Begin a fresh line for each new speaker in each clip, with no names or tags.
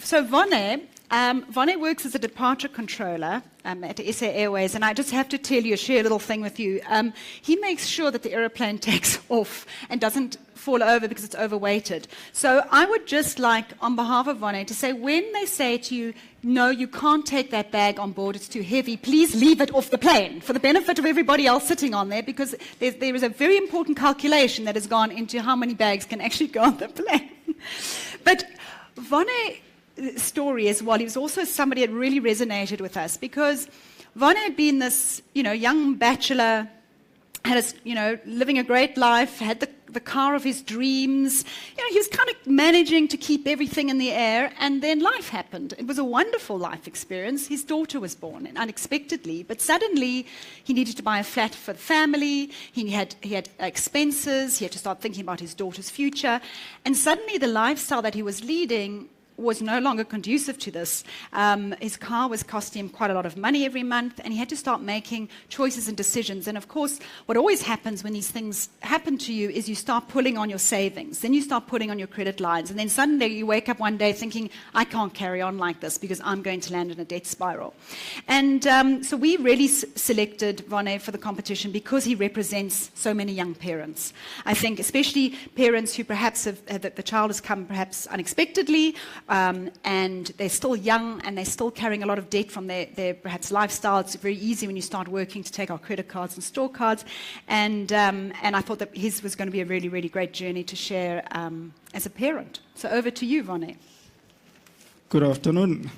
So Vonne works as a departure controller at SA Airways, and I just have to tell you, share a little thing with you. He makes sure that the aeroplane takes off and doesn't fall over because it's overweighted. So I would just like, on behalf of Vonne, to say when they say to you, no, you can't take that bag on board, it's too heavy, please leave it off the plane for the benefit of everybody else sitting on there, because there is a very important calculation that has gone into how many bags can actually go on the plane. But Vonne's story as well, he was also somebody that really resonated with us, because Vonne had been this, young bachelor, had living a great life, had the car of his dreams. He was kind of managing to keep everything in the air, and then life happened. It was a wonderful life experience. His daughter was born unexpectedly, but suddenly he needed to buy a flat for the family. He had expenses. He had to start thinking about his daughter's future, and suddenly the lifestyle that he was leading was no longer conducive to this. His car was costing him quite a lot of money every month, and he had to start making choices and decisions. And of course, what always happens when these things happen to you is you start pulling on your savings, then you start putting on your credit lines, and then suddenly you wake up one day thinking, I can't carry on like this because I'm going to land in a debt spiral. And so we really selected Vonne for the competition because he represents so many young parents. I think especially parents who perhaps the child has come perhaps unexpectedly, and they're still young and they're still carrying a lot of debt from their perhaps lifestyle. It's very easy when you start working to take out credit cards and store cards. And I thought that his was going to be a really, really great journey to share as a parent. So over to you, Vonne.
Good afternoon.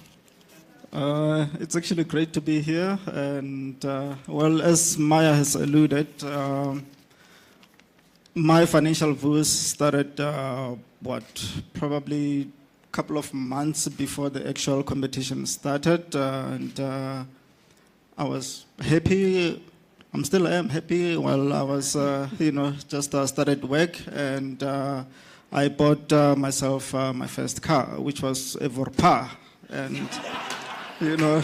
It's actually great to be here. And as Maya has alluded, my financial woes started, probably couple of months before the actual competition started, and I was happy. I still am happy. Well, I was, just started work, and I bought myself my first car, which was a Vorpa, and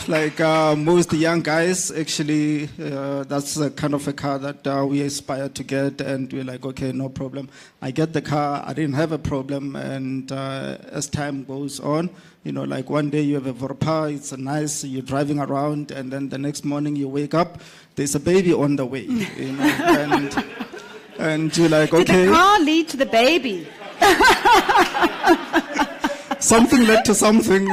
like most young guys, actually, that's the kind of a car that we aspire to get, and we're like, okay, no problem. I get the car, I didn't have a problem, and as time goes on, like one day you have a Vorpa, it's nice, you're driving around, and then the next morning you wake up, there's a baby on the way, and you're like, okay.
Did the car lead to the baby?
Something led to something.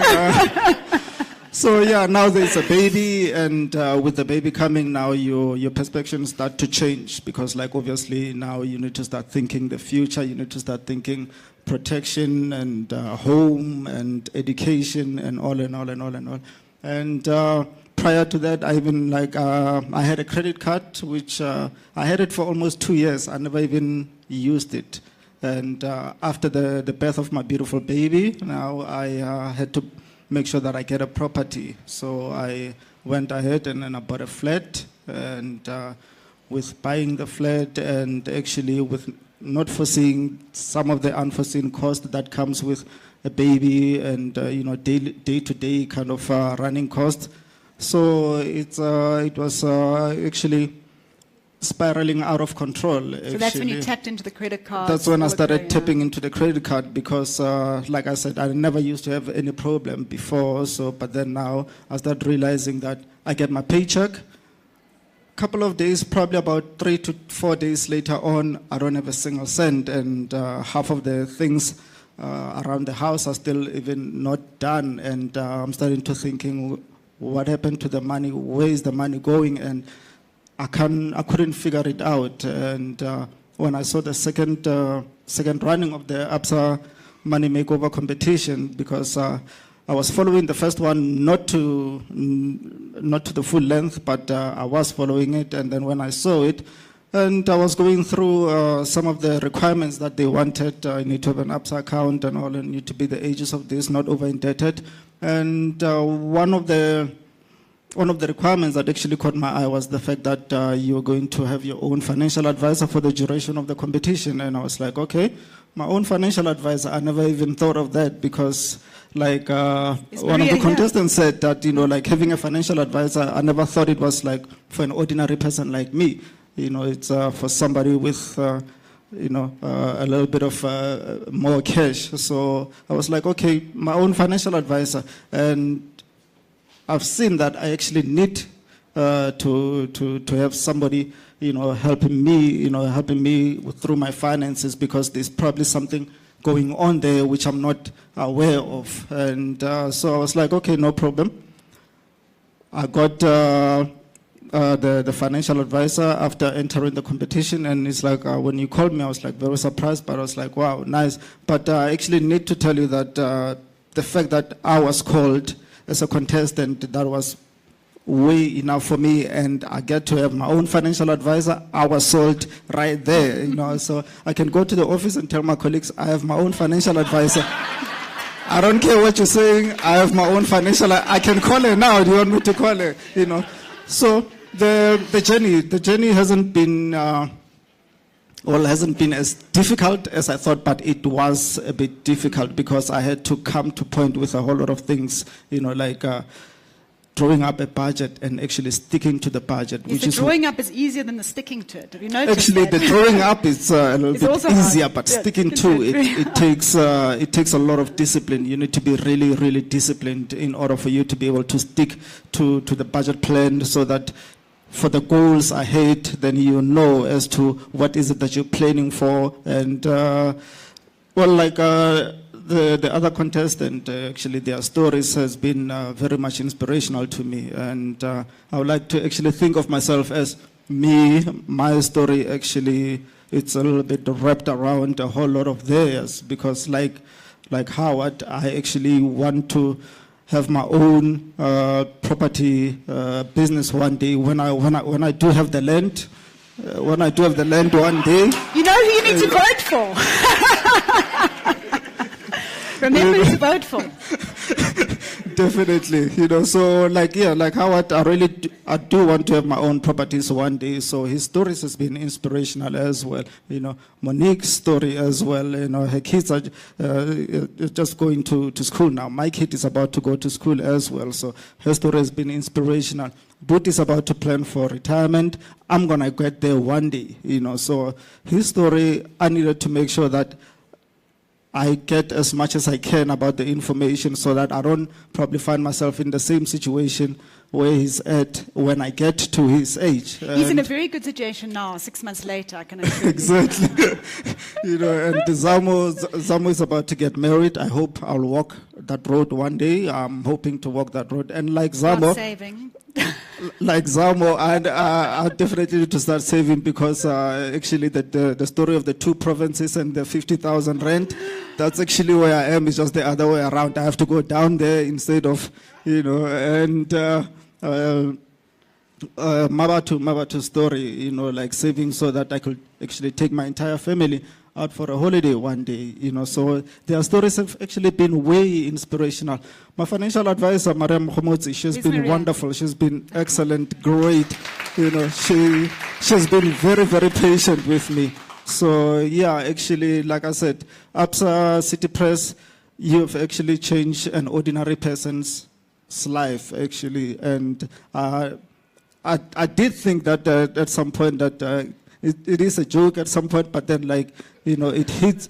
So yeah, now there's a baby, and with the baby coming, now your perspectives start to change, because like obviously now you need to start thinking the future, you need to start thinking protection and home and education and all and all and all and all. And prior to that, I had a credit card, which I had it for almost 2 years. I never even used it. And after the birth of my beautiful baby, now I had to make sure that I get a property. So I went ahead and then I bought a flat, and with buying the flat and actually with not foreseeing some of the unforeseen cost that comes with a baby and day-to-day kind of running cost. So it was actually spiraling out of control.
So that's when you tapped into the credit card.
That's when I started tapping into the credit card, because like I said, I never used to have any problem before. But then now I started realizing that I get my paycheck. Couple of days, probably about 3 to 4 days later on, I don't have a single cent, and half of the things around the house are still even not done. And I'm starting to thinking, what happened to the money? Where is the money going? And I couldn't figure it out. And when I saw the second running of the Absa Money Makeover competition, because I was following the first one not to the full length, but I was following it. And then when I saw it, and I was going through some of the requirements that they wanted. You need to have an Absa account and all, and need to be the ages of this, not over indebted. And one of the requirements that actually caught my eye was the fact that you're going to have your own financial advisor for the duration of the competition. And I was like, okay, my own financial advisor, I never even thought of that, because like one of the contestants said that, like having a financial advisor, I never thought it was like for an ordinary person like me. It's for somebody with a little bit of more cash. So I was like, okay, my own financial advisor. And I've seen that I actually need to have somebody, helping me through my finances, because there's probably something going on there which I'm not aware of. And so I was like, okay, no problem. I got the financial advisor after entering the competition, and it's like, when you called me, I was like very surprised, but I was like, wow, nice. But I actually need to tell you that the fact that I was called as a contestant, that was way enough for me, and I get to have my own financial advisor. I was sold right there, so I can go to the office and tell my colleagues, I have my own financial advisor. I don't care what you're saying, I have my own financial, I can call her now, do you want me to call her, So the journey hasn't been, hasn't been as difficult as I thought, but it was a bit difficult because I had to come to point with a whole lot of things, like drawing up a budget and actually sticking to the budget.
Yes, the drawing up is easier than the sticking to it. Have you noticed
actually,
that?
the drawing up is a little bit easier, but sticking to it takes a lot of discipline. You need to be really, really disciplined in order for you to be able to stick to the budget plan, so that for the goals ahead, then you know as to what is it that you're planning for. And the other contestant, actually, their stories has been very much inspirational to me. And I would like to actually think of myself as me. My story, actually, it's a little bit wrapped around a whole lot of theirs, because like Howard, I actually want to have my own property business one day when I do have the land. When I do have the land one day.
You know who you need to vote for. Remember who to vote for.
Definitely, so like Howard, I do want to have my own properties one day. So his stories has been inspirational as well. Monique's story as well. Her kids are just going to school now. My kid is about to go to school as well. So her story has been inspirational. Boot is about to plan for retirement. I'm gonna get there one day. So his story, I needed to make sure that I get as much as I can about the information, so that I don't probably find myself in the same situation where he's at when I get to his age.
He's in a very good situation now, 6 months later, I can assure
exactly. And Zamo is about to get married. I hope I'll walk that road one day. I'm hoping to walk that road. And like Zamo, I definitely need to start saving, because actually the story of the 2 provinces and the 50,000 rent, that's actually where I am. It's just the other way around. I have to go down there instead of, and Mabatu story, like saving so that I could actually take my entire family out for a holiday one day, so their stories have actually been way inspirational. My financial advisor, Mariam Khomotsi, she's been wonderful. She's been excellent, great. She's been very, very patient with me. So yeah, actually, like I said, Absa City Press, you've actually changed an ordinary person's life, actually. And I did think that at some point that it is a joke at some point, but then it hit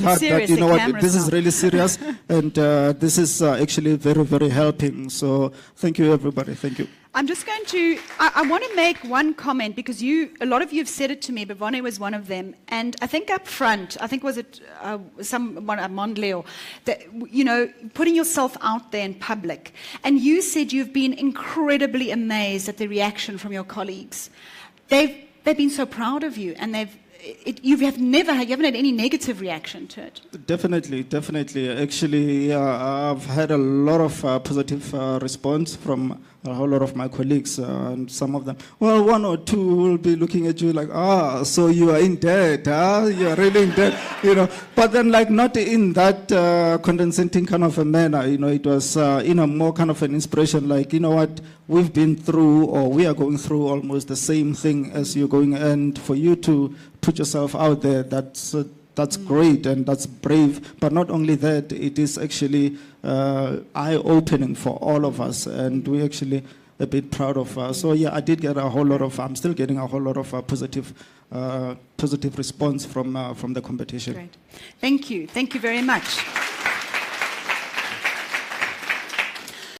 hard
serious,
that,
what,
this is really serious, and this is actually very, very helping. So thank you, everybody. Thank you.
I'm just going to, I want to make one comment, because a lot of you have said it to me, but Vonne was one of them. And I think up front, was it someone at Mondleo, that, putting yourself out there in public. And you said you've been incredibly amazed at the reaction from your colleagues. They've been so proud of you, and you haven't had any negative reaction to it. Definitely.
Actually, I've had a lot of positive response from a whole lot of my colleagues, and some of them, well, 1 or 2 will be looking at you like, so you are in debt, you are really in debt, But then, not in that condescending kind of a manner, it was, more kind of an inspiration, what, we've been through, or we are going through almost the same thing as you're going, and for you to put yourself out there, that's great and that's brave. But not only that, it is actually eye-opening for all of us, and we actually a bit proud of. So yeah, I did get a whole lot of. I'm still getting a whole lot of positive response from the competition.
Great. Thank you very much.